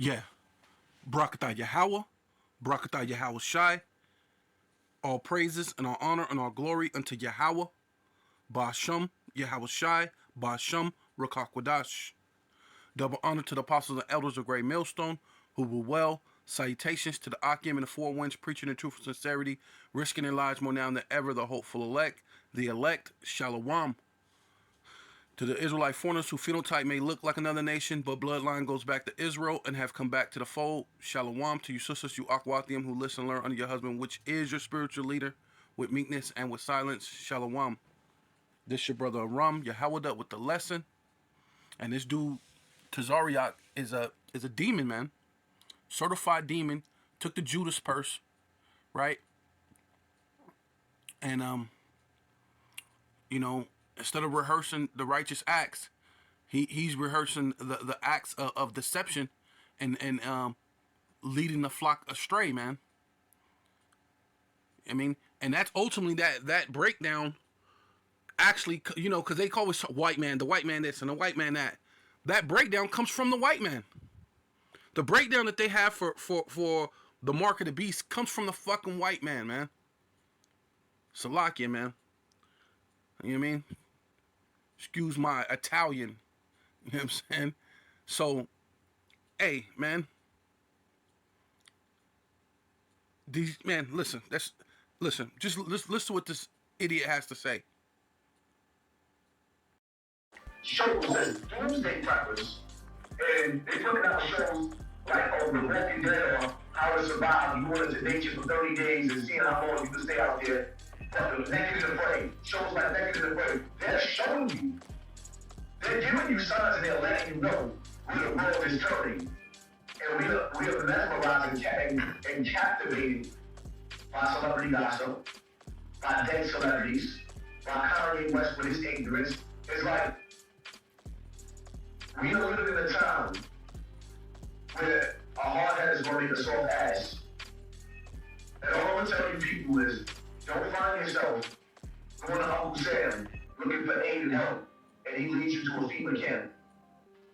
Yeah. Barakatah yahaWAH. Barakatah yahaWAH. All praises and all honor and all glory unto yahaWAH. Ba'asham yahaWAH. Ba'asham Rakakwadash. Double honor to the apostles and elders of Great Millstone, who will well. Salutations to the Akim and the four winds, preaching in truth and sincerity, risking their lives more now than ever, the hopeful elect, Shalom. To the Israelite foreigners whose phenotype may look like another nation, but bloodline goes back to Israel and have come back to the fold, Shalom. To you sisters, you yahaWAH who listen and learn under your husband, which is your spiritual leader, with meekness and with silence, Shalom. This your brother Aram, yahaWAH with the lesson. And this dude, Tazariak, is a demon, man. Certified demon. Took the Judas purse, right? And you know, instead of rehearsing the righteous acts, he's rehearsing the acts of deception and leading the flock astray, man. I mean, and that's ultimately that breakdown. Actually, you know, because they call it white man, the white man this and the white man that. That breakdown comes from the white man. The breakdown that they have for the mark of the beast comes from the fucking white man, man. Salakia, man. You know what I mean? Excuse my Italian. You know what I'm saying? So, hey, man. Man, listen. Just listen to what this idiot has to say. Shows as doomsday preppers, and they put out shows like the Walking Dead or How to Survive. You went into nature for 30 days and seeing how long you can stay out there. But the Naked and Afraid, shows like Naked and Afraid, they're showing you. They're giving you signs and they're letting you know where the world is turning. And we are mesmerized and captivated by celebrity gossip, by dead celebrities, by Kanye West with his ignorance. It's like, we are living in a time where a hard head is going to make a soft ass. And all I'm going to tell you people is, don't find yourself going to Uncle Sam looking for aid and help, and he leads you to a FEMA camp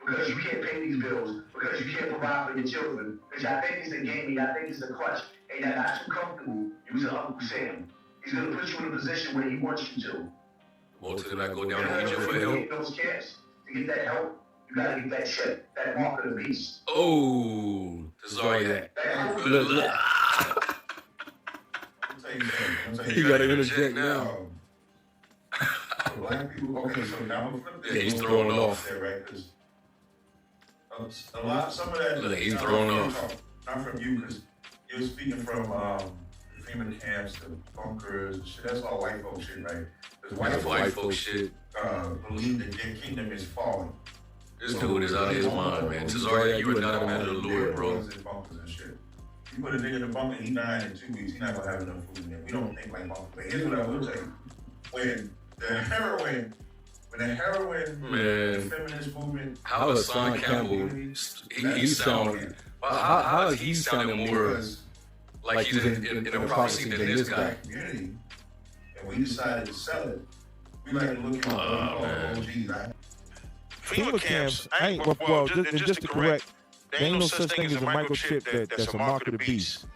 because you can't pay these bills, because you can't provide for your children, because y'all think it's a game, y'all think it's a clutch, and y'all not too comfortable using Uncle Sam. He's going to put you in a position where he wants you to. Well, did I go down to Egypt for help? Get those camps. To get that help, you gotta get that shit, that mark of the beast. Oh, sorry that. Look. You gotta interject now. Black people, okay, so now I'm flipping. Yeah, he's throwing off. There, right? Because some of that. Look, he's throwing off. Not from you, because you're speaking from the FEMA camps, the bunkers, and shit. That's all white folk shit, right? Because White folk shit. Believe that their kingdom is falling. This dude is out of his mind, man. Tazariak, you are not a man of the Lord, bro. Bunkers and shit. You put a nigga in the bunker, he died in 2 weeks, he not gonna have enough food in there. We don't think like bunkers. But here's what I will tell you. When the heroin, the feminist movement, how Hassan Campbell, he sounded, how is he sounding more like he's in a prophecy than this guy? Community, and we decided to sell it. We like to look at OGs. FEMA camps, just to correct, there ain't no such thing as a microchip that's a mark of the beast.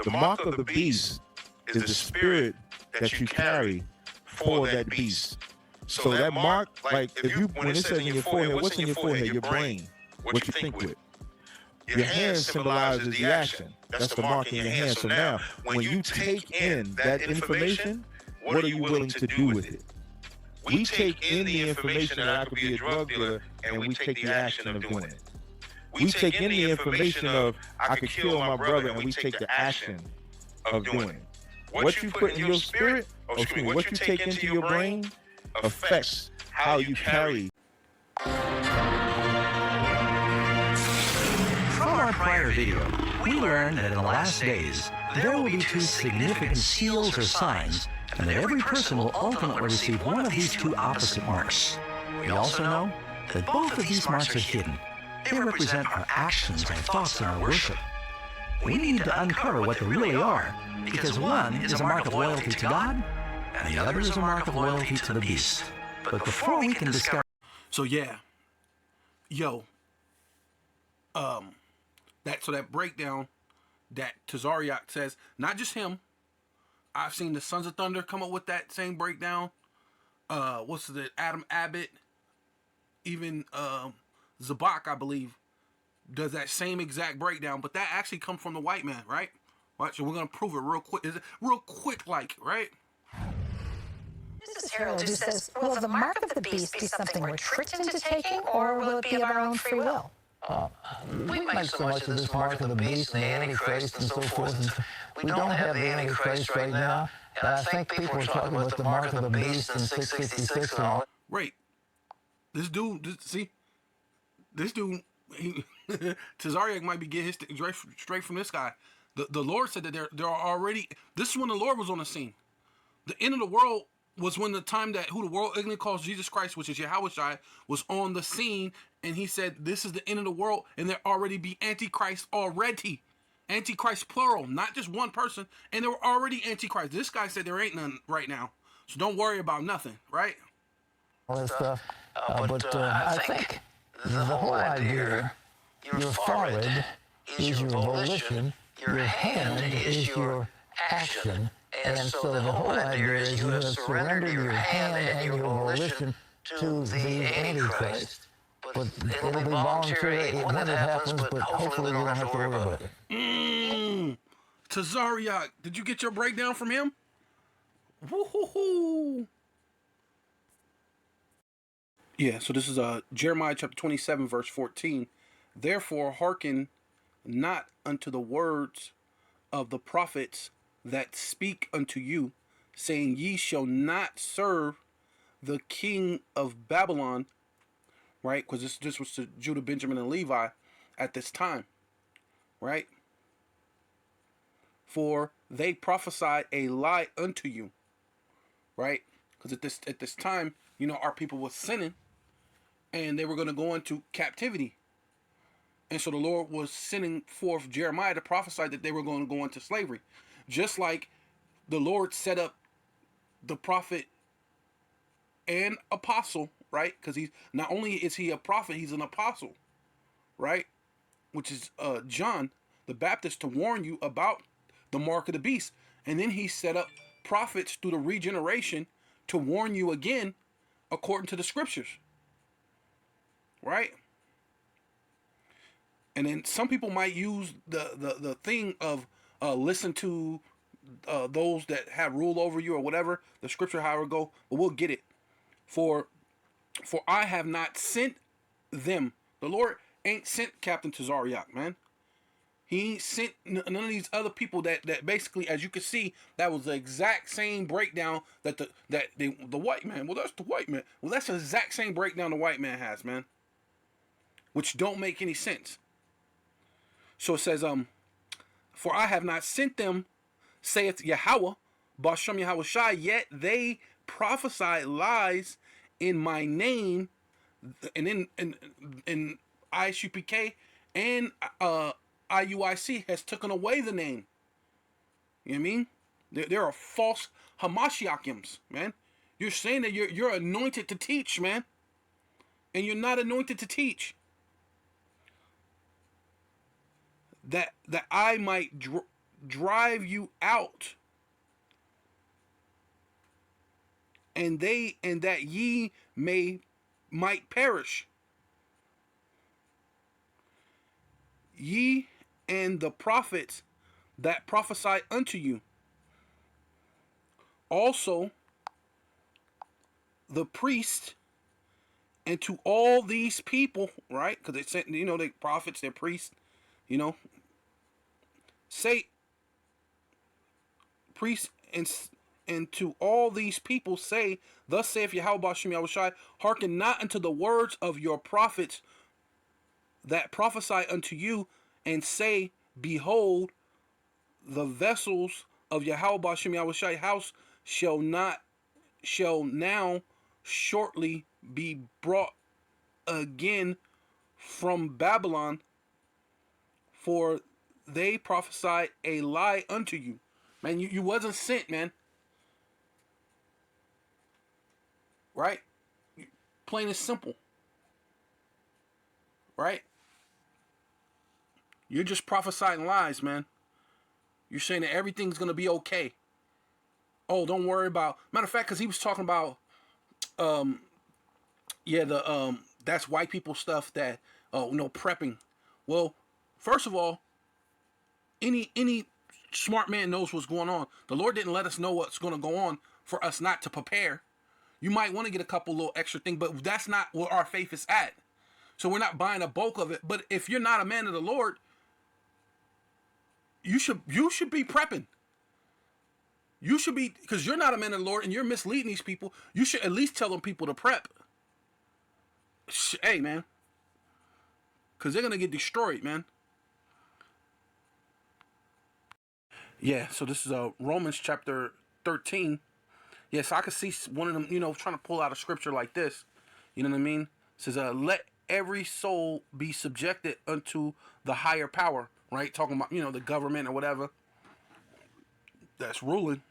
The mark of the beast is the spirit that you carry for that beast. So that mark, like when it says in your forehead, what's in your forehead? Your brain, what you think with. Your hand symbolizes the action. That's the mark in your hand. So now, when you take in that information, what are you willing to do with it? We take in the information that I could be a drug dealer, and we take the action of doing it. We take in the information of I could kill my brother, and we take the action of doing it. What you put in your spirit, what you take into your brain, affects how you carry. From our prior video, we learned that in the last days, there will be two significant seals or signs, and that every person will ultimately receive one of these two opposite marks. We also know that both of these marks are hidden. They represent our actions, our thoughts, and our worship. We need to uncover what they really are, because one is a mark of loyalty to God, and the other is a mark of loyalty to the beast. But before we can discover... So yeah, yo, that breakdown that Tazariak says, not just him. I've seen the Sons of Thunder come up with that same breakdown. What's the Adam Abbott, even Zabak, I believe, does that same exact breakdown, but that actually comes from the white man, right? Right, so we're gonna prove it real quick. Is it real quick, like, right? This is Harold, who says, will the mark of the beast be something we're tricked into taking, or will it be of our own free will? We make so much of this mark of the beast and the Antichrist and so forth. We don't have the Antichrist right now. And I think people are talking about the mark of the beast and 666 and all. Right. This dude, Tazariak might be getting his thing straight from this guy. The Lord said that there are already. This is when the Lord was on the scene. The end of the world was when the time that who the world ignorantly calls Jesus Christ, which is yahaWAH, was on the scene, and he said, "This is the end of the world, and there already be Antichrist already." Antichrist plural, not just one person, and there were already Antichrist. This guy said there ain't none right now, so don't worry about nothing, right? All that stuff. But I think the whole idea, your forehead is your volition, your hand is your action. And so the whole idea is you have surrendered your hand and your volition to the Antichrist. But it'll be voluntary when it happens, but hopefully you don't have to worry about it. Tazariak, did you get your breakdown from him? Woo-hoo-hoo. Yeah, so this is Jeremiah chapter 27, verse 14. Therefore hearken not unto the words of the prophets that speak unto you, saying, ye shall not serve the king of Babylon, right? Because this was to Judah, Benjamin, and Levi at this time, right? For they prophesied a lie unto you, right? Because at this time, you know, our people was sinning, and they were going to go into captivity. And so the Lord was sending forth Jeremiah to prophesy that they were going to go into slavery. Just like the Lord set up the prophet and apostle, right? Because he's not only is he a prophet, he's an apostle, right? Which is John the Baptist, to warn you about the mark of the beast. And then he set up prophets through the regeneration to warn you again according to the scriptures, right? And then some people might use the thing of listen to those that have rule over you or whatever, the scripture, however it go, but we'll get it. For I have not sent them. The Lord ain't sent Captain Tazariak, man. He ain't sent none of these other people that basically, as you can see, that was the exact same breakdown that the white man. Well, that's the white man. Well, that's the exact same breakdown the white man has, man. Which don't make any sense. So it says, for I have not sent them, saith yahaWAH, Bashem yahaWAH, yet they prophesy lies in my name, and in isupk and IUIC has taken away the name. You know what I mean? There are false Hamashiachims, man. You're saying that you're anointed to teach, man, and you're not anointed to teach. That I might drive you out, and that ye might perish. Ye and the prophets that prophesy unto you. Also the priest, and to all these people, right? Because they sent, you know, they prophets, they're priests, you know. Say, priests and to all these people say, thus saith yahaWAH Bashem yahaWAH, hearken not unto the words of your prophets that prophesy unto you, and say, behold, the vessels of yahaWAH Bashem yahaWAH house shall now shortly be brought again from Babylon, for they prophesied a lie unto you. Man, you wasn't sent, man. Right? Plain and simple. Right? You're just prophesying lies, man. You're saying that everything's going to be okay. Oh, don't worry about... Matter of fact, because he was talking about... that's white people stuff that... prepping. Well, first of all, any smart man knows what's going on. The Lord didn't let us know what's going to go on for us not to prepare. You might want to get a couple little extra things, but that's not where our faith is at. So we're not buying a bulk of it. But if you're not a man of the Lord, you should be prepping. You should be, because you're not a man of the Lord and you're misleading these people. You should at least tell them people to prep. Hey, man. Because they're going to get destroyed, man. Yeah, so this is Romans chapter 13. Yeah, so I could see one of them, trying to pull out a scripture like this. You know what I mean? It says, let every soul be subjected unto the higher power, right? Talking about, the government or whatever that's ruling.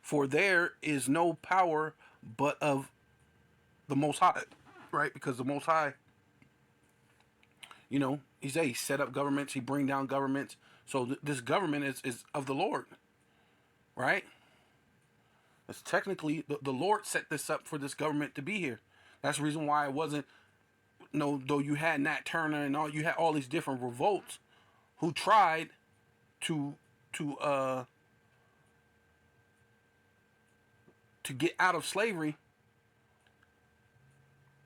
For there is no power but of the Most High, right? Because the Most High, he set up governments, he bring down governments. So this government is of the Lord, right? It's technically, the Lord set this up for this government to be here. That's the reason why it wasn't, though you had Nat Turner and you had all these different revolts who tried to get out of slavery.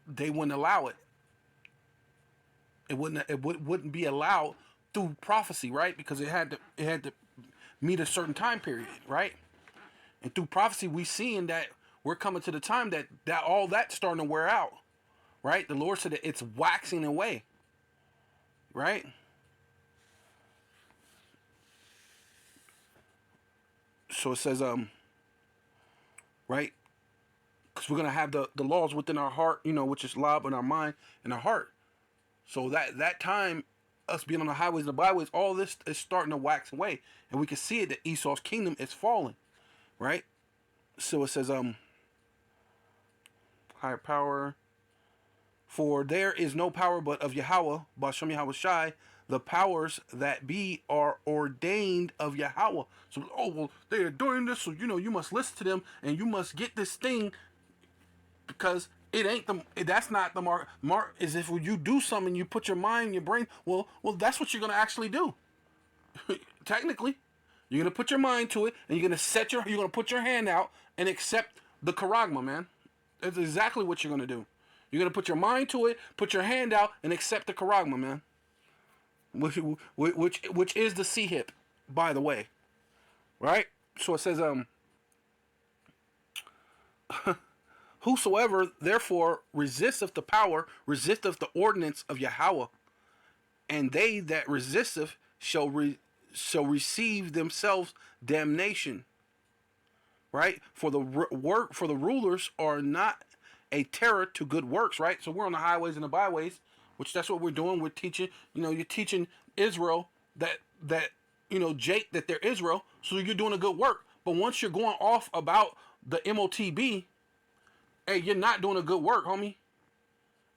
They wouldn't allow it. It wouldn't be allowed through prophecy, right? Because it had to meet a certain time period, right? And through prophecy, we seeing that we're coming to the time that all that's starting to wear out, right? The Lord said that it's waxing away, right? So it says, right? Because we're gonna have the laws within our heart, which is love in our mind and our heart. So that time, us being on the highways and the byways, all this is starting to wax away, and we can see it that Esau's kingdom is falling, right? So it says, higher power. For there is no power but of yahaWAH, Ba'ashem yahaWAH, the powers that be are ordained of yahaWAH. So, they are doing this, so you must listen to them and you must get this thing, because it ain't that's not the mark. Mark is if you do something, you put your mind, your brain. Well, that's what you're gonna actually do. Technically, you're gonna put your mind to it, and you're gonna put your hand out and accept the charagma, man. That's exactly what you're gonna do. You're gonna put your mind to it, put your hand out, and accept the charagma, man. Which is the C-hip, by the way, right? So it says, whosoever therefore resisteth the power, resisteth the ordinance of yahaWAH, and they that resisteth shall receive themselves damnation. Right? For the rulers are not a terror to good works, right? So we're on the highways and the byways, which that's what we're doing. We're teaching, you're teaching Israel that Jake, that they're Israel, so you're doing a good work. But once you're going off about the MOTB, hey, you're not doing a good work, homie.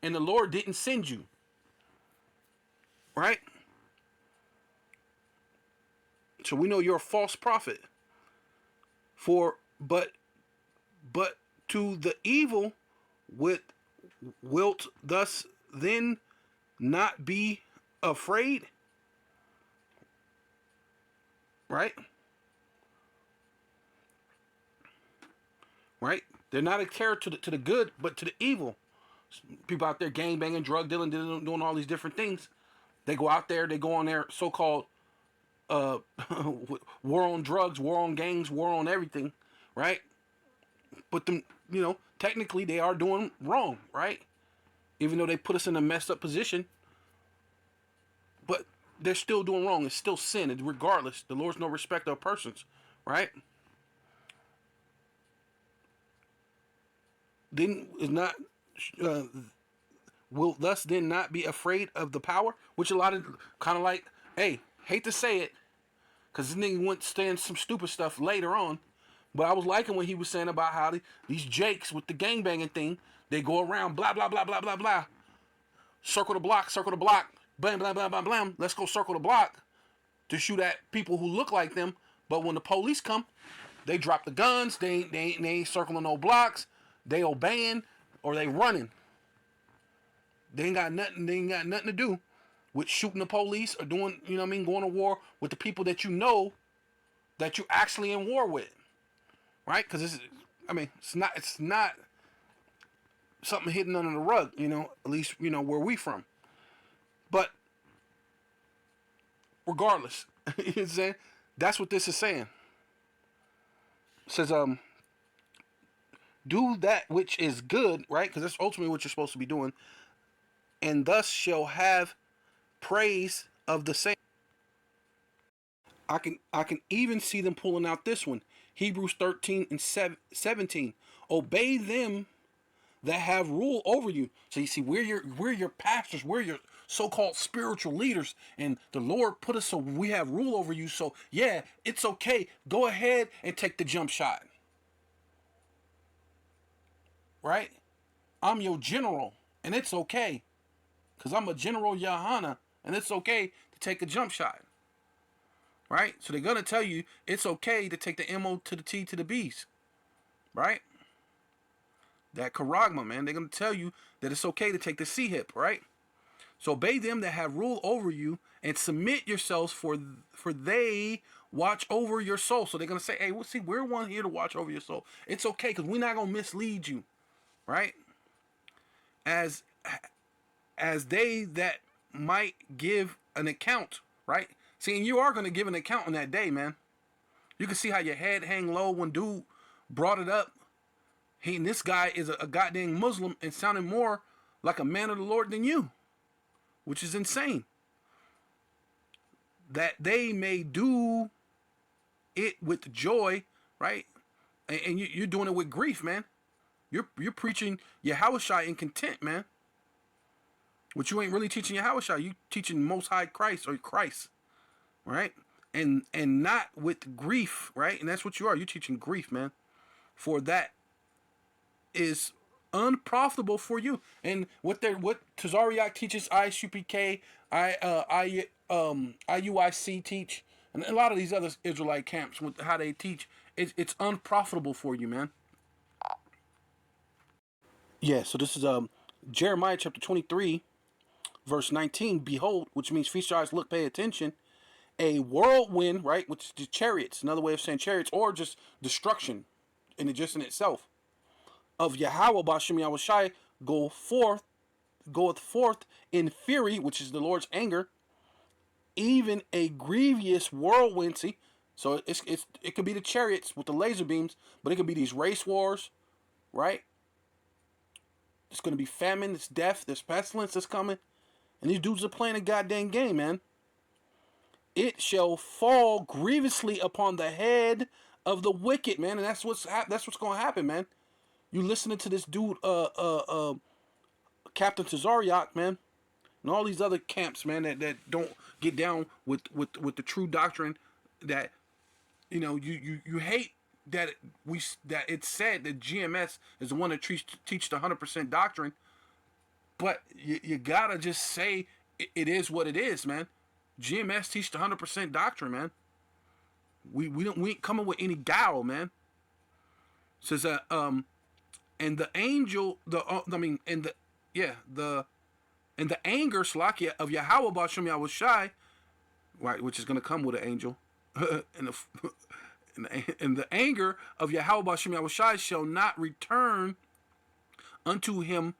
And the Lord didn't send you. Right? So we know you're a false prophet. But to the evil wilt thus then not be afraid. Right? Right? They're not a terror to the good, but to the evil. People out there gang banging, drug dealing, doing all these different things. They go out there, they go on their so-called war on drugs, war on gangs, war on everything, right? But them, technically they are doing wrong, right? Even though they put us in a messed up position, but they're still doing wrong. It's still sin, regardless. The Lord's no respecter of persons, right? Then is not will thus then not be afraid of the power, which a lot of kind of like, hey, hate to say it, because this nigga went saying some stupid stuff later on, but I was liking what he was saying about how these jakes with the gangbanging thing, they go around blah blah blah blah blah blah, circle the block, blam, blam, blam, blam, blam. Let's go circle the block to shoot at people who look like them. But when the police come, they drop the guns. They ain't circling no blocks. They obeying or they running. They ain't got nothing. They ain't got nothing to do with shooting the police or doing, you know what I mean, going to war with the people that you know that you're actually in war with, right? Because it's not something hidden under the rug, you know. At least you know where we from. But regardless, you know what I'm saying? That's what this is saying. It says, do that which is good, right? Because that's ultimately what you're supposed to be doing, and thus shall have praise of the same. I can even see them pulling out this one. Hebrews 13 and 17. Obey them that have rule over you. So you see, we're your pastors, we're your so-called spiritual leaders, and the Lord put us so we have rule over you. So yeah, it's okay. Go ahead and take the jump shot. Right? I'm your general, and it's okay. Because I'm a General yahaWAH, and it's okay to take a jump shot. Right? So they're going to tell you it's okay to take the M-O to the T to the B's. Right? That charagma, man. They're going to tell you that it's okay to take the C-hip, right? So obey them that have rule over you and submit yourselves for they watch over your soul. So they're going to say, hey, well, see, we're one here to watch over your soul. It's okay because we're not going to mislead you, right? As they that might give an account, right? See, and you are going to give an account on that day, man. You can see how your head hang low when dude brought it up. And this guy is a goddamn Muslim and sounded more like a man of the Lord than you, which is insane. That they may do it with joy, right? And you're doing it with grief, man. You're preaching yahaWAH in content, man. Which you ain't really teaching yahaWAH. You teaching Most High Christ or Christ, right? And not with grief, right? And that's what you are. You're teaching grief, man. For that is unprofitable for you. And what Tazariak teaches, isupk, IUIC teach, and a lot of these other Israelite camps with how they teach, it's unprofitable for you, man. Yeah, so this is Jeremiah chapter 23, verse 19. Behold, which means feast your eyes, look, pay attention. A whirlwind, right, which is the chariots, another way of saying chariots, or just destruction in itself, of yahaWAH Ba'ashem yahaWAH goeth forth in fury, which is the Lord's anger, even a grievous whirlwind. See, so it could be the chariots with the laser beams, but it could be these race wars, right? It's going to be famine, it's death, there's pestilence that's coming, and these dudes are playing a goddamn game, man. It shall fall grievously upon the head of the wicked, man, and that's what's going to happen, man. You listening to this dude, Captain Tazariak, man, and all these other camps, man, that don't get down with the true doctrine. That, you know, you hate that it's said that GMS is the one that teach the 100% doctrine, but you gotta just say it is what it is, man. GMS teach the 100% doctrine, man. We ain't coming with any guile, man. It says and the angel, and the anger, Slakia, of yahaWAH Ba'ashem yahaWAH, right, which is going to come with an angel, and the anger of yahaWAH Ba'ashem yahaWAH shall not return unto him,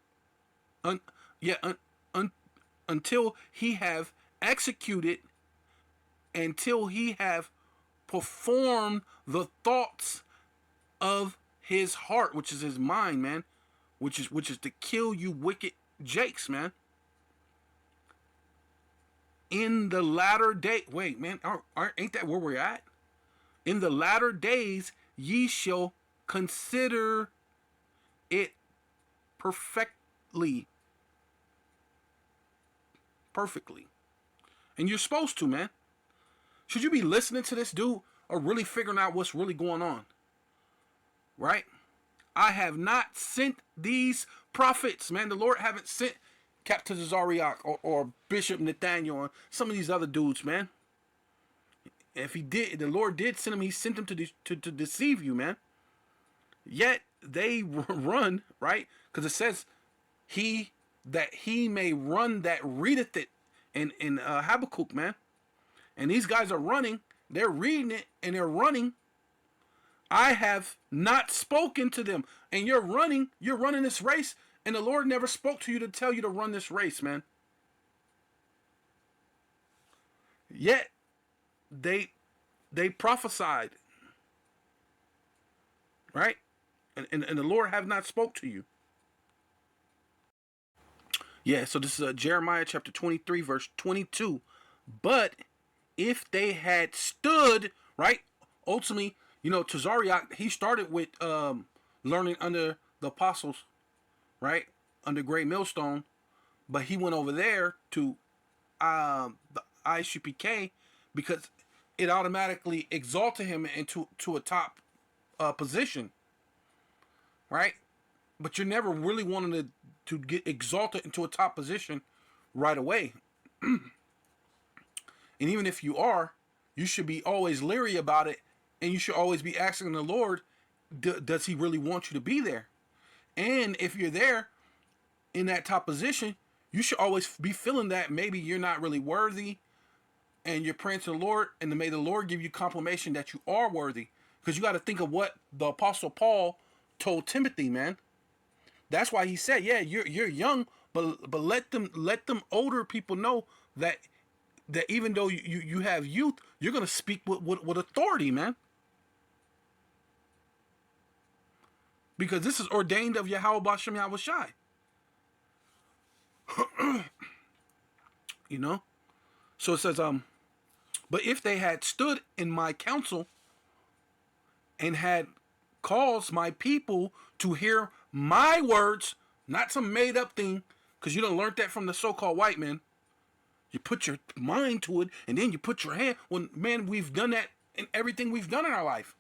until he have executed, until he have performed the thoughts of his heart, which is his mind, man, which is to kill you wicked jakes, man. In the latter day, wait, man, ain't that where we're at? In the latter days, ye shall consider it perfectly. And you're supposed to, man. Should you be listening to this dude or really figuring out what's really going on? Right? I have not sent these prophets, man. The Lord haven't sent Captain Zariak or Bishop Nathaniel and some of these other dudes, man. If he did, the Lord did send him. He sent him to deceive you, man. Yet they run, right? Because it says he may run that readeth it in Habakkuk, man. And these guys are running. They're reading it and they're running. I have not spoken to them. And you're running this race, and the Lord never spoke to you to tell you to run this race, man. Yet they prophesied, right? And the Lord have not spoke to you. Yeah, so this is Jeremiah chapter 23, verse 22. But if they had stood, right? Ultimately, Tazariak, he started with learning under the apostles, right? Under Great Millstone. But he went over there to the isupk because it automatically exalted him into a top position, right? But you're never really wanting to get exalted into a top position right away. And even if you are, you should be always leery about it, and you should always be asking the Lord, does he really want you to be there? And if you're there in that top position, you should always be feeling that maybe you're not really worthy, and you're praying to the Lord, and may the Lord give you confirmation that you are worthy. Because you got to think of what the Apostle Paul told Timothy, man. That's why he said, yeah, you're young, but let them older people know that even though you have youth, you're gonna speak with authority, man. Because this is ordained of yahaWAH Bashem yahaWAH. So it says, but if they had stood in my counsel and had caused my people to hear my words, not some made up thing, because you done learned that from the so-called white men. You put your mind to it, and then you put your hand. Well, man, we've done that in everything we've done in our life.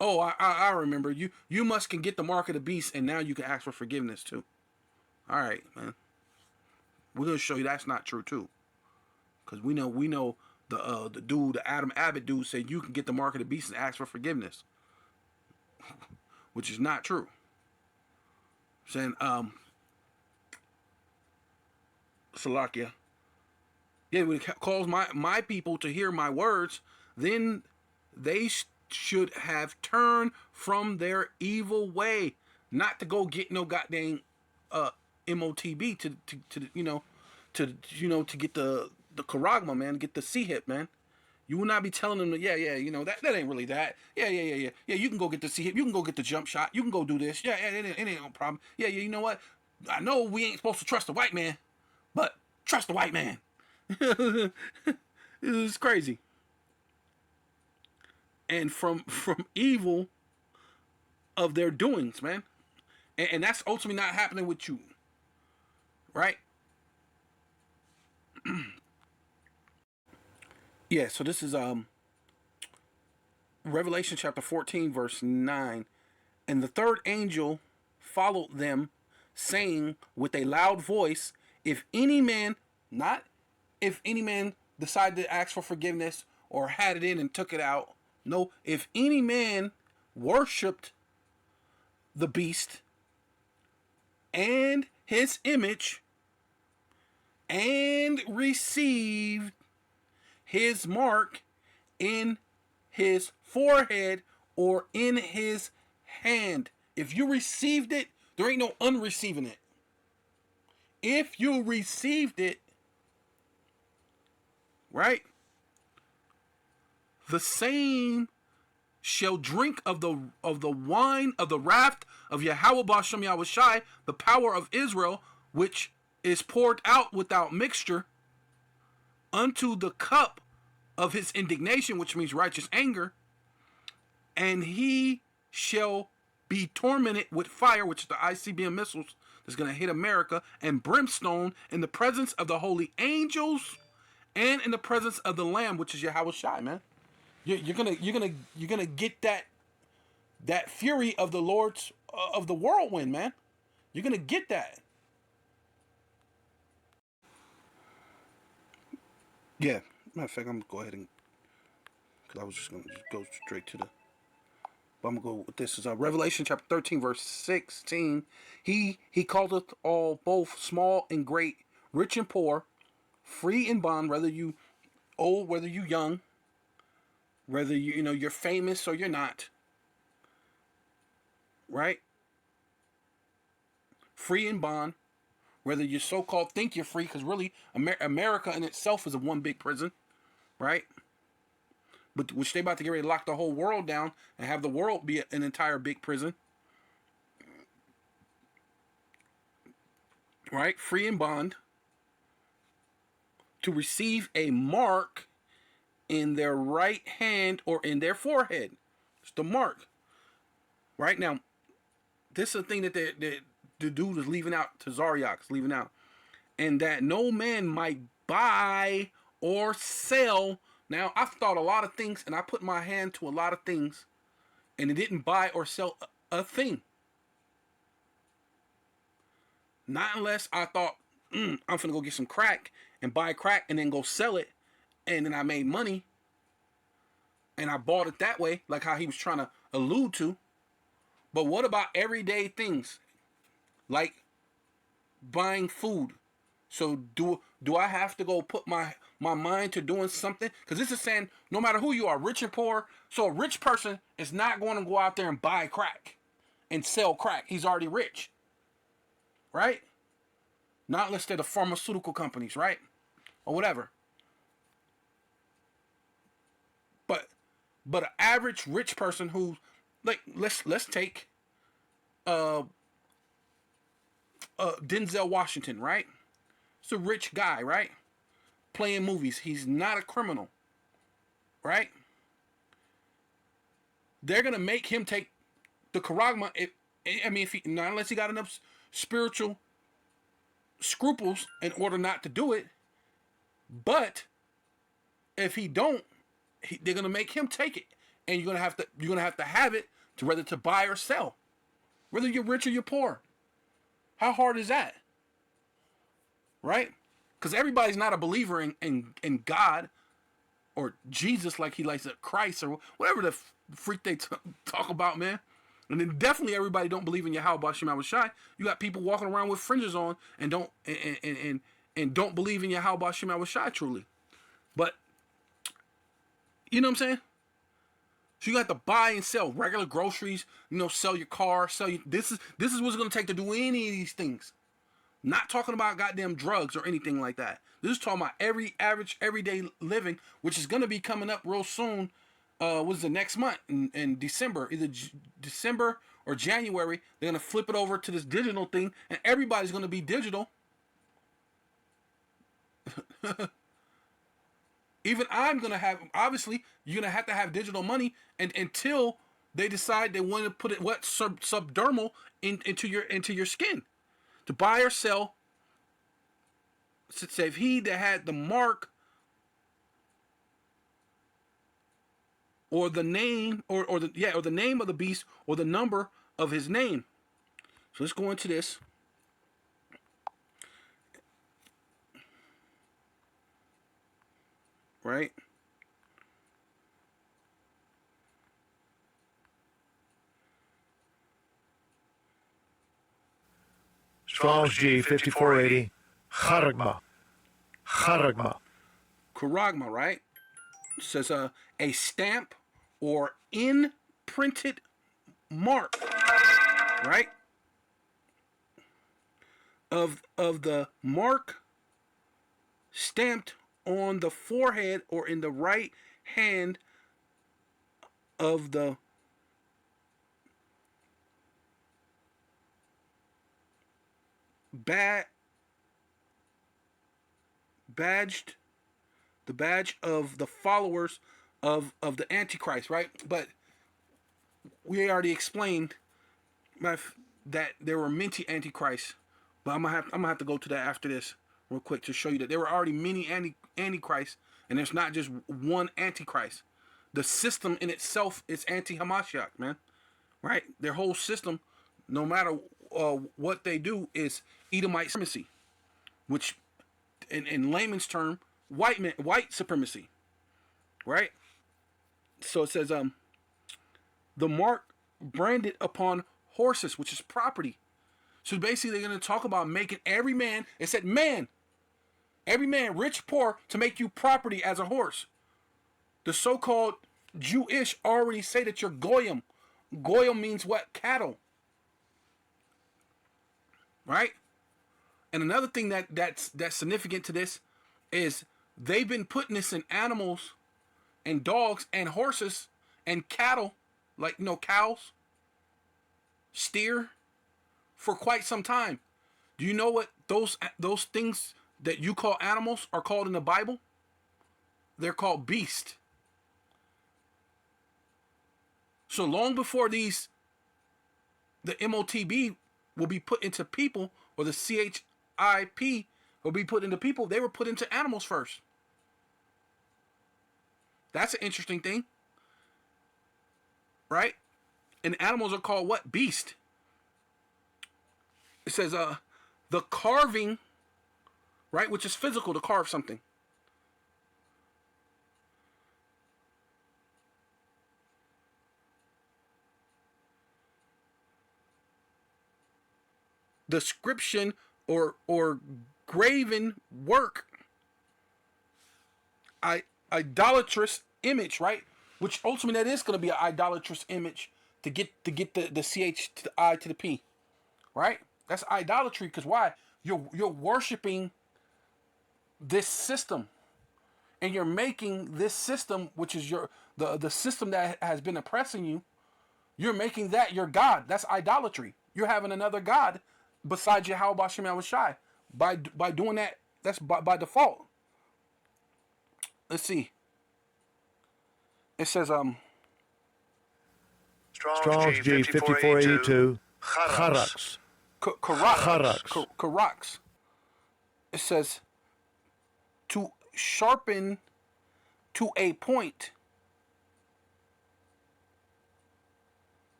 Oh, I remember. You can get the mark of the beast, and now you can ask for forgiveness too. All right, man. We're gonna show you that's not true too, because we know the Adam Abbott dude said you can get the mark of the beast and ask for forgiveness, which is not true. Saying Salakia. Yeah, when it calls my people to hear my words, then they should have turned from their evil way, not to go get no goddamn MOTB to get the charagma, man, get the C-hip, man. You will not be telling them that, that ain't really that. Yeah, you can go get the C-hip, you can go get the jump shot, you can go do this. Yeah, it ain't no problem. Yeah, you know what? I know we ain't supposed to trust the white man, but trust the white man. It's crazy. And from evil of their doings, man. And that's ultimately not happening with you. Right? Yeah, so this is Revelation chapter 14, verse 9. And the third angel followed them, saying with a loud voice, if any man decided to ask for forgiveness or had it in and took it out. No, if any man worshipped the beast and his image and received his mark in his forehead or in his hand. If you received it, there ain't no unreceiving it. If you received it, right? The same shall drink of the wine of the wrath of yahaWAH Bashem yahaWAH, the power of Israel, which is poured out without mixture, unto the cup of his indignation, which means righteous anger, and he shall be tormented with fire, which is the ICBM missiles that's going to hit America, and brimstone in the presence of the holy angels and in the presence of the Lamb, which is yahaWAH, man. You're gonna get that fury of the Lord's of the whirlwind, man. You're gonna get that. Yeah. Matter of fact, I'm gonna go ahead and, because I was just gonna go straight to the. But I'm gonna go with this. Is Revelation chapter 13, verse 16. He calleth all, both small and great, rich and poor, free and bond, whether you old, whether you young, whether you're famous or you're not, right? Free and bond, whether you so-called think you're free, because really America in itself is a one big prison, right? But which they about to get ready to lock the whole world down and have the world be an entire big prison, right? Free and bond, to receive a mark in their right hand or in their forehead. It's the mark. Right now, this is the thing that the dude is leaving out, Tazariak's leaving out. And that no man might buy or sell. Now, I've thought a lot of things, and I put my hand to a lot of things, and it didn't buy or sell a thing. Not unless I thought, I'm finna go get some crack and buy crack and then go sell it, and then I made money, and I bought it that way, like how he was trying to allude to. But what about everyday things, like buying food? So do I have to go put my mind to doing something? Because this is saying no matter who you are, rich and poor. So a rich person is not going to go out there and buy crack and sell crack. He's already rich, right? Not unless they're the pharmaceutical companies, right? Or whatever. But an average rich person who, like, let's take Denzel Washington, right? It's a rich guy, right? Playing movies. He's not a criminal, right? They're gonna make him take the charagma. If he, not unless he got enough spiritual scruples in order not to do it. But if he don't, they're gonna make him take it, and you're gonna have to have it to whether to buy or sell, whether you're rich or you're poor. How hard is that? Right? Because everybody's not a believer in God or Jesus, like he likes it, Christ or whatever the freak they talk about, man. And then definitely everybody don't believe in yahaWAH. You got people walking around with fringes on and don't believe in yahaWAH truly. But you know what I'm saying? So you got to buy and sell regular groceries, sell your car, this is what it's gonna take to do any of these things. Not talking about goddamn drugs or anything like that. This is talking about everyday living, which is gonna be coming up real soon. What's the next month in December? Either December or January, they're gonna flip it over to this digital thing, and everybody's gonna be digital. Even I'm gonna have, obviously, you're gonna have to have digital money, and until they decide they want to put it subdermal into your skin to buy or sell. Say if he that had the mark or the name or the name of the beast or the number of his name. So let's go into this. Right? Strong's G 5480. Charagma. Charagma, right? It says a stamp or imprinted mark, right? Of the mark stamped on the forehead or in the right hand of the badge of the followers of the Antichrist, right? But we already explained that there were many Antichrists. But I'm gonna have to go to that after this real quick to show you that there were already many Antichrists, and there's not just one Antichrist. The system in itself is anti-Hamashiach, man. Right? Their whole system, no matter what they do, is Edomite supremacy, which, in layman's term, white supremacy, right? So it says the mark branded upon horses, which is property. So basically, they're going to talk about making every man. It said man, every man, rich, poor, to make you property as a horse. The so-called Jewish already say that you're goyim. Goyim means what? Cattle. Right? And another thing that's significant to this is they've been putting this in animals and dogs and horses and cattle, like, you know, cows, steer, for quite some time. Do you know what those things that you call animals are called in the Bible? They're called beast. So long before the MOTB will be put into people, or the CHIP will be put into people, they were put into animals first. That's an interesting thing. Right? And animals are called what? Beast. It says the carving, right, which is physical, to carve something. Description or graven work, idolatrous image, right? Which ultimately that is going to be an idolatrous image to get the CH to the I to the P, right? That's idolatry, because why? You're worshiping this system, and you're making this system, which is the system that has been oppressing you. You're making that your God. That's idolatry. You're having another God besides yahaWAH Shem yahaWAH. By doing that, that's by default. Let's see. It says Strong's G 5482. Kharaks. Karaks. It says to sharpen to a point.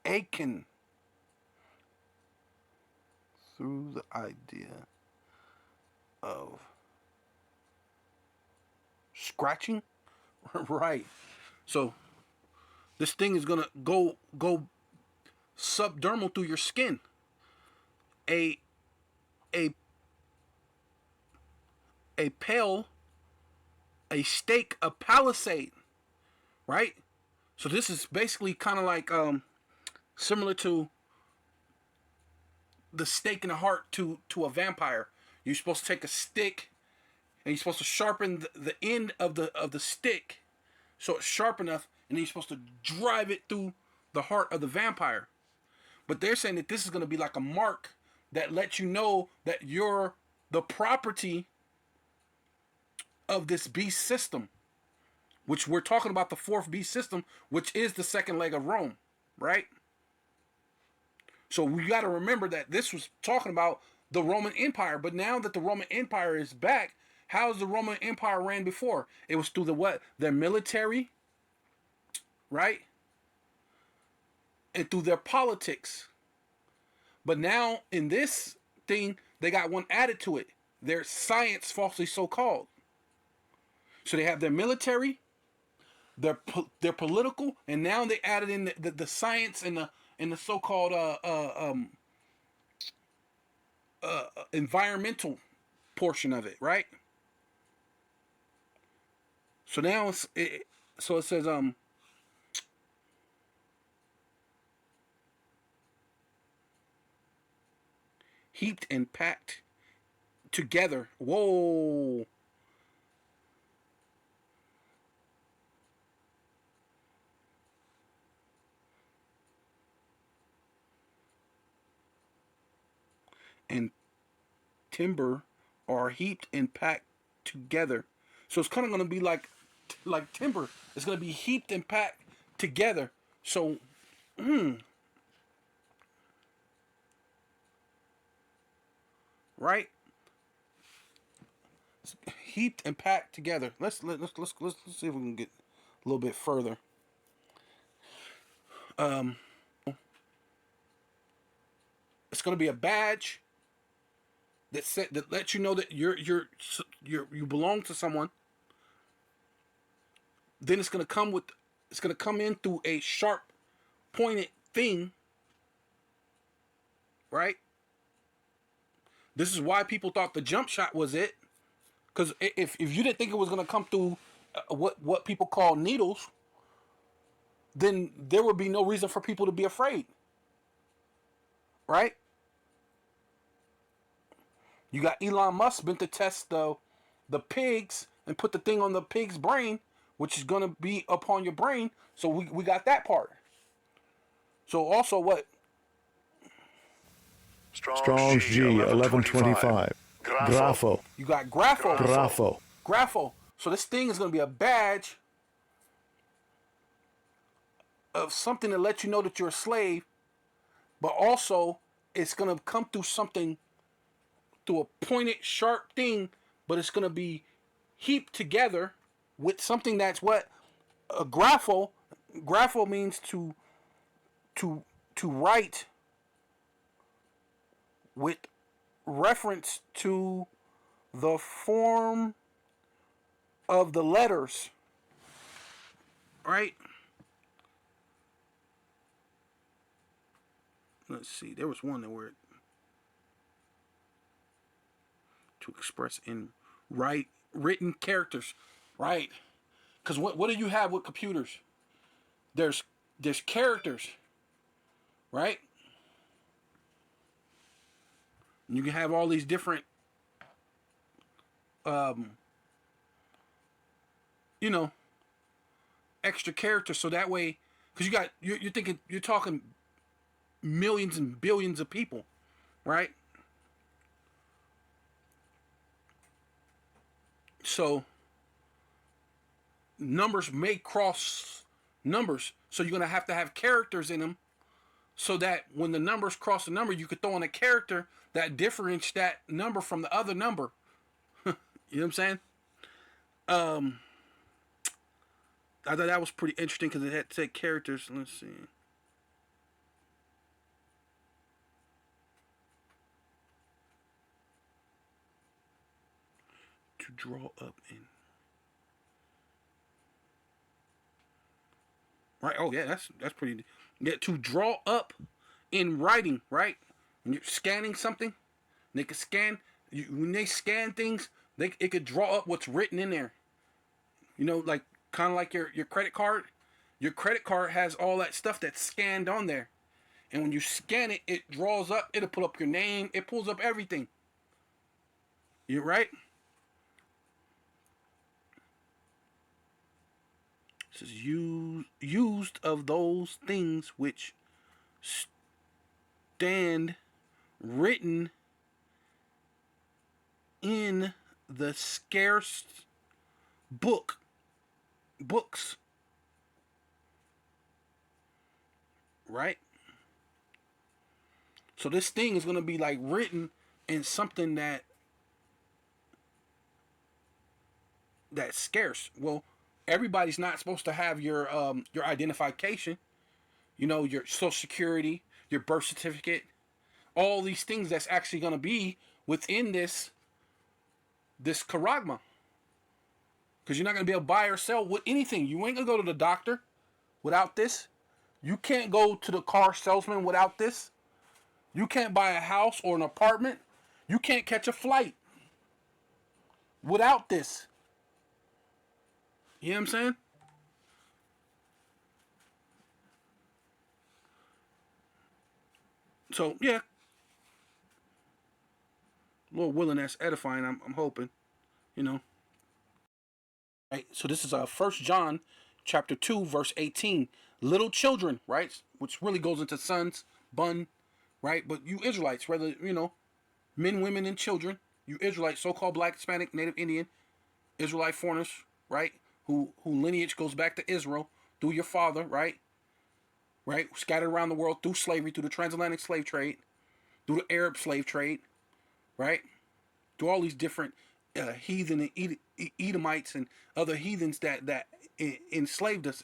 Akin through the idea of scratching. Right. So this thing is gonna go subdermal through your skin. A pale, a stake, a palisade, right? So this is basically kind of like similar to the stake in the heart to a vampire. You're supposed to take a stick and you're supposed to sharpen the end of the stick so it's sharp enough, and then you're supposed to drive it through the heart of the vampire. But they're saying that this is going to be like a mark that lets you know that you're the property of this beast system, which we're talking about, the fourth beast system, which is the second leg of Rome, right? So we got to remember that this was talking about the Roman Empire, but now that the Roman Empire is back, how is the Roman Empire ran before? It was through the what? Their military, right? And through their politics. But now in this thing, they got one added to it. Their science, falsely so called. So they have their military, their political, and now they added in the science and the so-called environmental portion of it, right? So now it says heaped and packed together. Whoa. And timber are heaped and packed together. So it's kind of going to be like timber. It's going to be heaped and packed together. So, right? It's heaped and packed together. Let's see if we can get a little bit further. It's going to be a badge. that lets you know that you belong to someone, then it's gonna come in through a sharp, pointed thing, right? This is why people thought the jump shot was it, because if you didn't think it was gonna come through what people call needles, then there would be no reason for people to be afraid, right? You got Elon Musk been to test the pigs and put the thing on the pig's brain, which is gonna be upon your brain. So we got that part. So also what? Strong's G 1125. Grapho. You got grapho. Grapho. Grapho. So this thing is gonna be a badge of something to let you know that you're a slave, but also it's gonna come through something, through a pointed, sharp thing, but it's gonna be heaped together with something that's what a grapho. Grapho means to write with reference to the form of the letters, right? Let's see. There was one that were to express in written characters, right? Because what do you have with computers? There's characters, right? And you can have all these different, extra characters. So that way, because you're talking millions and billions of people, right? So numbers may cross numbers, so you're gonna have to have characters in them, so that when the numbers cross the number, you could throw in a character that differentiates that number from the other number. You know what I'm saying? I thought that was pretty interesting because it had to take characters. Let's see. To draw up in. Right. Oh yeah, that's pretty. Yeah, to draw up in writing, right? When you're scanning something, they can scan. When they scan things, it could draw up what's written in there. You know, like kind of like your credit card. Your credit card has all that stuff that's scanned on there, and when you scan it, it draws up. It'll pull up your name. It pulls up everything. You're right. It says used of those things which stand written in the scarce books, right? So this thing is going to be like written in something that's scarce. Well, everybody's not supposed to have your identification, your social security, your birth certificate, all these things that's actually going to be within this charagma. Because you're not going to be able to buy or sell with anything. You ain't going to go to the doctor without this. You can't go to the car salesman without this. You can't buy a house or an apartment. You can't catch a flight without this. You know what I'm saying? So, yeah. Lord willing, that's edifying, I'm hoping. Right, so this is 1 John chapter 2, verse 18. Little children, right? Which really goes into sons, bun, right? But you Israelites, whether, men, women, and children, you Israelites, so-called black, Hispanic, Native Indian, Israelite foreigners, right? Who lineage goes back to Israel through your father, right? Right? Scattered around the world through slavery, through the transatlantic slave trade, through the Arab slave trade, right? Through all these different heathen and Edomites and other heathens that enslaved us,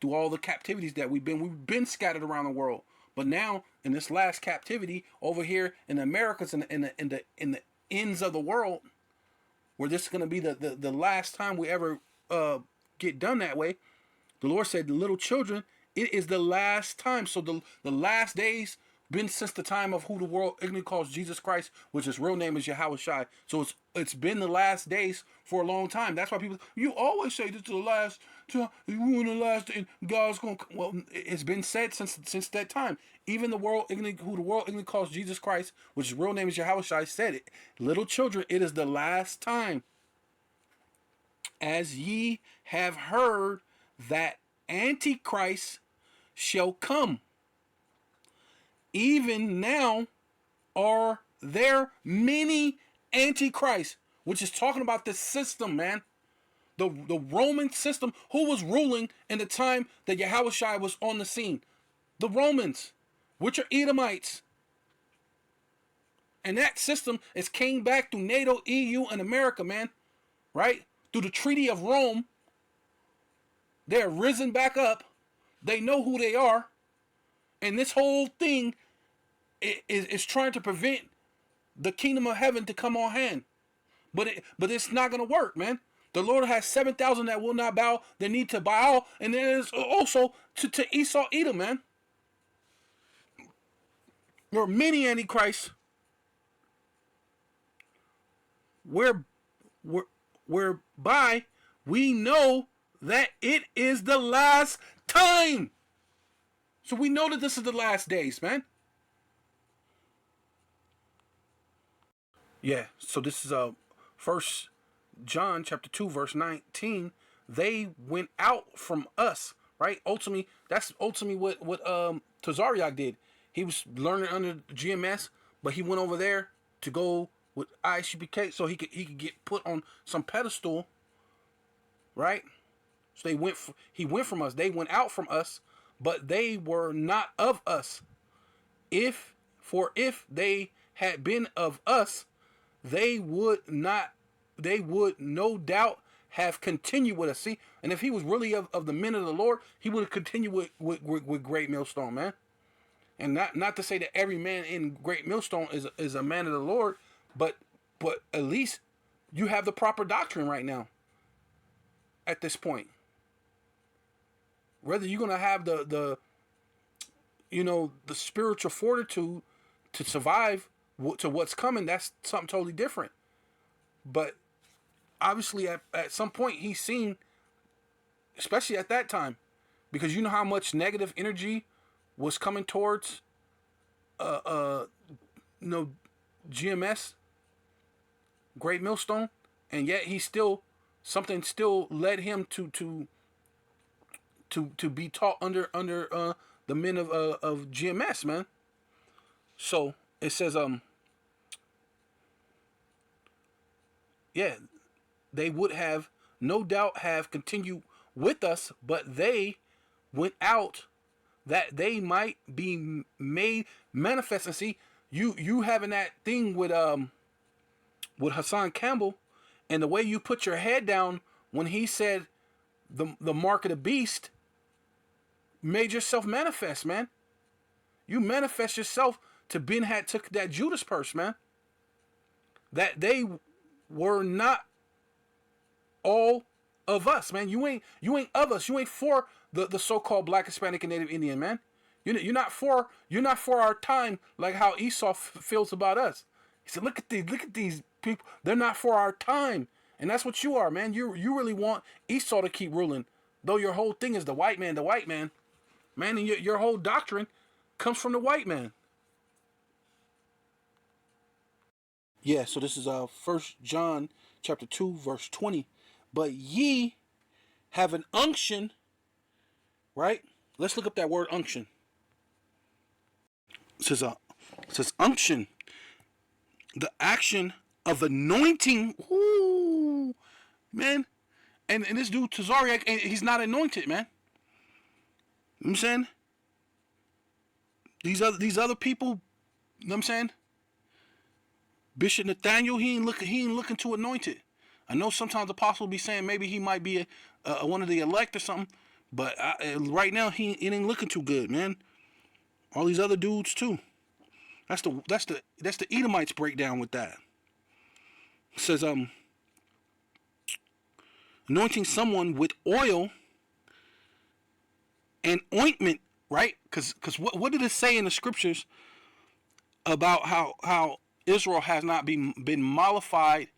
through all the captivities that we've been scattered around the world. But now in this last captivity over here in the Americas and in the ends of the world, where this is going to be the last time we ever get done that way, the Lord said, little children, it is the last time. So the last days been since the time of who the world ignorantly calls Jesus Christ, which his real name is yahaWAH. So it's been the last days for a long time. That's why people, you always say this is the last time, you in the last day, God's going to, well, it's been said since that time. Even the world ignorantly, who the world ignorantly calls Jesus Christ, which his real name is yahaWAH, said it. Little children, it is the last time. As ye have heard that Antichrist shall come, even now are there many antichrists, which is talking about the system, man. The Roman system, who was ruling in the time that yahaWAH was on the scene. The Romans, which are Edomites. And that system is came back through NATO, EU, and America, man. Right? Through the Treaty of Rome. They're risen back up. They know who they are. And this whole thing is trying to prevent the kingdom of heaven to come on hand. But it's not going to work, man. The Lord has 7,000 that will not bow. They need to bow. And there's also to Esau, Edom, man. There are many antichrists. Whereby we know that it is the last time. So we know that this is the last days, man. Yeah, so this is 1 John chapter 2 verse 19. They went out from us, right? Ultimately, that's ultimately what Tazariak did. He was learning under GMS, but he went over there to go with isupk so he could get put on some pedestal, right? So he went from us. They went out from us, but they were not of us. If they had been of us, they would no doubt have continued with us. See, and if he was really of the men of the Lord, he would have continued with Great Millstone, man. And not to say that every man in Great Millstone is a man of the Lord, but at least you have the proper doctrine right now. At this point, whether you're gonna have the spiritual fortitude to survive to what's coming, that's something totally different. But obviously at some point he's seen, especially at that time, because you know how much negative energy was coming towards GMS, Great Millstone, and yet he still, something still led him to be taught under the men of GMS, man. So it says they would have no doubt have continued with us, but they went out that they might be made manifest. And see, you having that thing with Hassan Campbell, and the way you put your head down when he said the mark of the beast, made yourself manifest, man. You manifest yourself to Ben had took that Judas purse, man. That they were not all of us, man. You ain't of us. You ain't for the so-called Black, Hispanic, and Native Indian, man. You're not for our time, like how Esau feels about us. He said, look at these people. They're not for our time, and that's what you are, man. You really want Esau to keep ruling, though your whole thing is the white man, man, and your whole doctrine comes from the white man. Yeah, so this is 1 John chapter 2 verse 20. But ye have an unction, right? Let's look up that word unction. It says unction, the action of anointing. Ooh, man. And this dude Tazariak, and he's not anointed, man. You know what I'm saying? These other people, you know what I'm saying? Bishop Nathaniel, he ain't looking to anoint it. I know sometimes the apostle be saying maybe he might be one of the elect or something, but right now he ain't looking too good, man. All these other dudes too. That's the Edomites breakdown with that. It says anointing someone with oil and ointment, right? Because what did it say in the scriptures about how Israel has not been mollified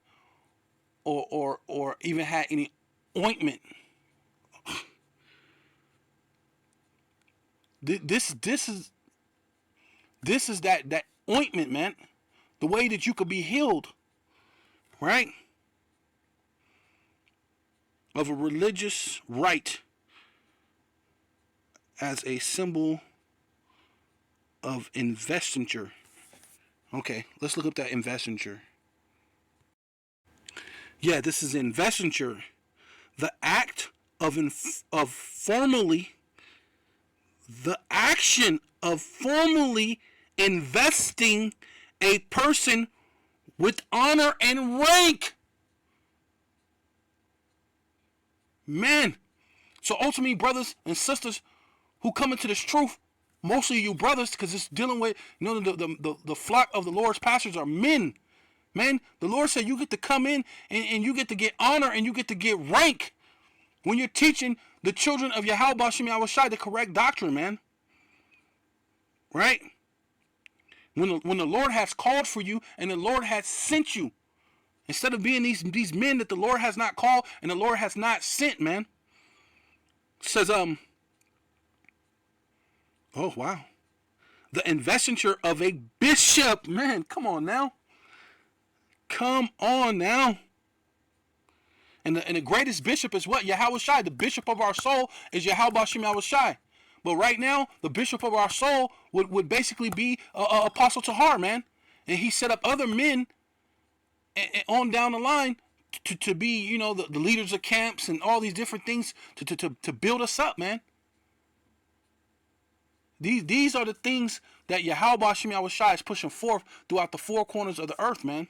or even had any ointment? This is that ointment, man. The way that you could be healed, right? Of a religious rite as a symbol of investiture. Okay, let's look up that investiture. Yeah, this is investiture. The act of formally, the action of formally investing a person with honor and rank. Man. So ultimately, brothers and sisters who come into this truth, mostly you brothers, because it's dealing with, the flock of the Lord's pastors are men. Man, the Lord said you get to come in and you get to get honor and you get to get rank when you're teaching the children of yahaWAH the correct doctrine, man. Right? When the Lord has called for you and the Lord has sent you, instead of being these men that the Lord has not called and the Lord has not sent, man. It says, oh wow. The investiture of a bishop. Man, come on now. Come on now. And the greatest bishop is what? yahaWAH. The bishop of our soul is yahaWAH. But right now, the bishop of our soul would basically be Apostle Tahar, man. And he set up other men on down the line to be, the leaders of camps and all these different things to build us up, man. These are the things that yahaWAH is pushing forth throughout the four corners of the earth, man.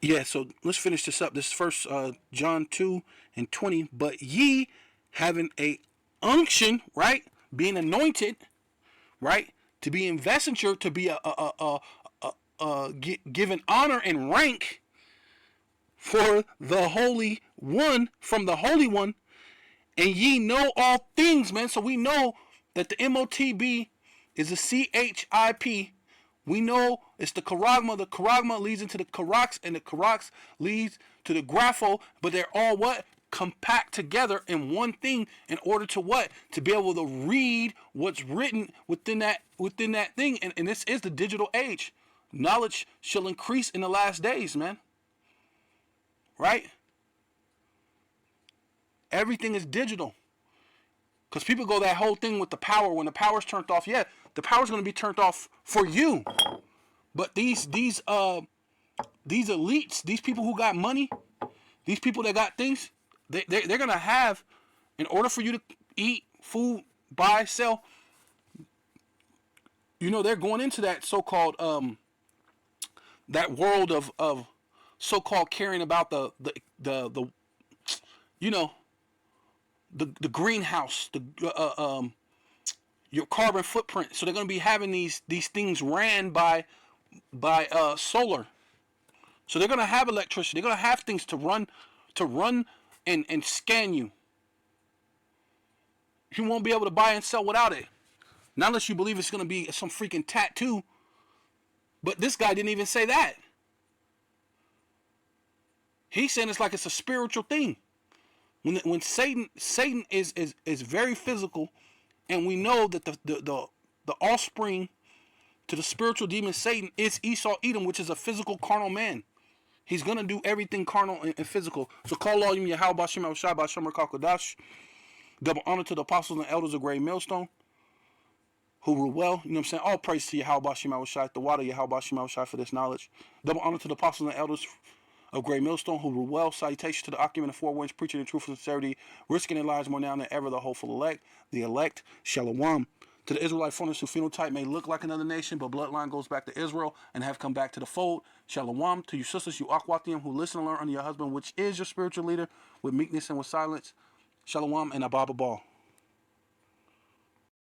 Yeah, so let's finish this up. This is first John 2:20. But ye having a unction, right? Being anointed, right? To be investiture, to be given honor and rank for the Holy One, from the Holy One, and ye know all things, man. So we know that the MOTB is a CHIP. We know it's the charagma. The charagma leads into the karax, and the karax leads to the grapho. But they're all what? Compact together in one thing in order to what? To be able to read what's written within that thing. And this is the digital age. Knowledge shall increase in the last days, man. Right? Everything is digital. Because people go that whole thing with the power. When the power's turned off, yeah, the power's going to be turned off for you. But these elites, these people who got money, these people that got things, they're going to have, in order for you to eat, food, buy, sell, they're going into that so-called, that world of so-called caring about the greenhouse, your carbon footprint. So they're going to be having these things ran by solar. So they're going to have electricity. They're going to have things to run and scan you. You won't be able to buy and sell without it. Not unless you believe it's going to be some freaking tattoo. But this guy didn't even say that. He's saying it's like it's a spiritual thing. When Satan is very physical, and we know that the offspring to the spiritual demon Satan is Esau Edom, which is a physical carnal man. He's gonna do everything carnal and physical. So call all you yahaWAH. Double honor to the apostles and elders of Great Millstone who rule well. You know what I'm saying? All praise to yahaWAH, the water yahaWAH for this knowledge. Double honor to the apostles and elders of Great Millstone who rule well. Salutation to the occupant of four winds, preaching the truth and sincerity, risking their lives more now than ever, the hopeful elect, the elect, Shalom. To the Israelite foreigners whose phenotype may look like another nation, but bloodline goes back to Israel and have come back to the fold. Shalom. To you sisters, you Akwathium, who listen and learn under your husband, which is your spiritual leader, with meekness and with silence. Shalom and Ababa Ball.